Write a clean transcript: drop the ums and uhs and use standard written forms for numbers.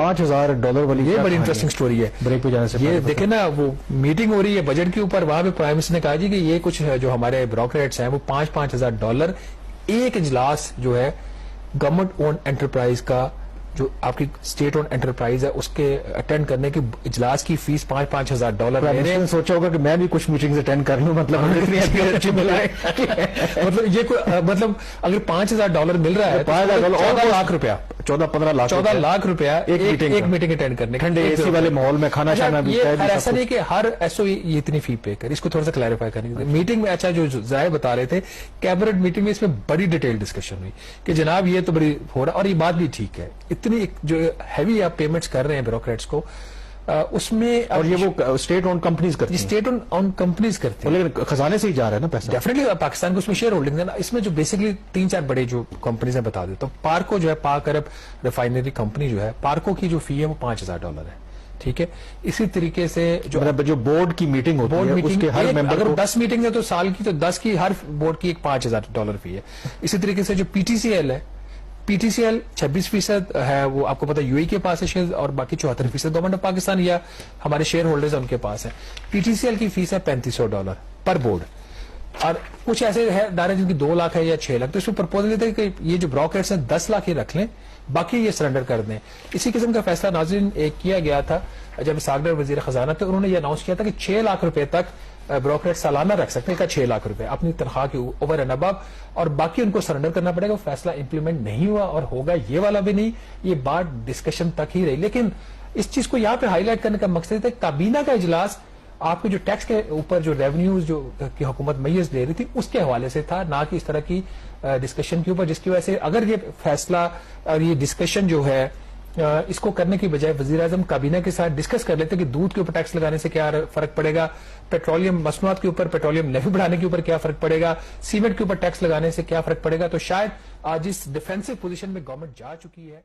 $5,000 والی یہ بڑی انٹرسٹنگ سٹوری ہے بریک پہ جانے سے. یہ دیکھیں نا, وہ میٹنگ ہو رہی ہے بجٹ کے اوپر, وہاں پہ پرائم منسٹر نے کہا جی کہ یہ کچھ جو ہمارے بیوروکریٹس ہیں وہ $5,000 ایک اجلاس جو ہے گورنمنٹ اون انٹرپرائز کا, جو آپ کی اسٹیٹ اون انٹرپرائز ہے, اس کے اٹینڈ کرنے کی اجلاس کی فیس $5,000 لے رہے ہیں. سوچا ہوگا کہ میں بھی کچھ میٹنگز اٹینڈ کر لوں, مطلب مطلب یہ مطلب اگر $5,000 مل رہا ہے, $14 لاکھ روپیہ, 14 لاکھ روپیہ ایک میٹنگ اٹینڈ کرنے, ٹھنڈے اے سی والے ماحول میں کھانا شانا بھی. ایسا نہیں کہ ہر ایس او یہ اتنی فی پے کرے, اس کو تھوڑا سا کلیریفائی کرنے میٹنگ میں. اچھا, جو ذرائع بتا رہے تھے کیبنٹ میٹنگ میں اس میں بڑی ڈیٹیل ڈسکشن ہوئی کہ جناب یہ تو بڑی ہو رہا, اور یہ بات بھی ٹھیک ہے, اتنی جو ہیوی آپ پیمنٹس کر رہے ہیں بیوروکریٹس کو اس میں, اور یہ وہ اسٹیٹ اون کمپنیز کرتی ہیں, اسٹیٹ اون کمپنیز کرتی ہیں, لیکن خزانے سے ہی جا رہا ہے نا پیسہ. ڈیفینیٹلی پاکستان کو اس میں شیئر ہولڈنگ ہے نا. اس میں جو بیسکلی 3-4 بڑے جو کمپنیز ہیں بتا دیتا ہوں. پارکو جو ہے, پاک عرب ریفائنری کمپنی جو ہے, پارکو کی جو فی ہے وہ $5,000 ہے. ٹھیک ہے, اسی طریقے سے جو بورڈ کی میٹنگ ہوتی ہے اس کے ہر ممبر اگر 10 میٹنگ ہے تو سال کی, تو 10 کی ہر بورڈ کی ایک $5,000 فی ہے. اسی طریقے سے جو پی ٹی سی ایل ہے, پی ٹی سی ایل 26% ہے, وہ آپ کو پتا یو ای کے پاس ہے شیئر, اور باقی 74% گورنمنٹ آف پاکستان یا ہمارے شیئر ہولڈرز ان کے پاس ہے. پی ٹی سی ایل کی فیس ہے $3,500 پر بورڈ, اور کچھ ایسے ہے ادارے جن کی 2 لاکھ ہے یا 6 لاکھ, تو اس میں پرپوزل دیتے ہیں کہ یہ جو بروکرز ہیں 10 لاکھ ہی رکھ لیں, باقی یہ سرنڈر کر دیں. اسی قسم کا فیصلہ ناظرین ایک کیا گیا تھا جب اسحاق وزیر خزانہ تھے, انہوں نے یہ اناؤنس کیا تھا کہ 6 لاکھ روپے تک بروکریٹ سالانہ رکھ سکتے ہیں, کا 6 لاکھ روپے اپنی تنخواہ کے اوور اینڈ ابو, اور باقی ان کو سرنڈر کرنا پڑے گا. وہ فیصلہ امپلیمنٹ نہیں ہوا اور ہوگا یہ والا بھی نہیں, یہ بات ڈسکشن تک ہی رہی. لیکن اس چیز کو یہاں پہ ہائی لائٹ کرنے کا مقصد ہے کہ کابینہ کا اجلاس آپ کے جو ٹیکس کے اوپر جو ریونیوز جو کی حکومت میز لے رہی تھی اس کے حوالے سے تھا, نہ کہ اس طرح کی ڈسکشن کے اوپر, جس کی وجہ سے اگر یہ فیصلہ اور یہ ڈسکشن جو ہے اس کو کرنے کی بجائے وزیر اعظم کابینہ کے ساتھ ڈسکس کر لیتے کہ دودھ کے اوپر ٹیکس لگانے سے کیا فرق پڑے گا, پیٹرولیم مصنوعات کے اوپر پیٹرولیم لیوی بڑھانے کے اوپر کیا فرق پڑے گا, سیمنٹ کے اوپر ٹیکس لگانے سے کیا فرق پڑے گا, تو شاید آج اس ڈیفینسو پوزیشن میں گورنمنٹ جا چکی ہے.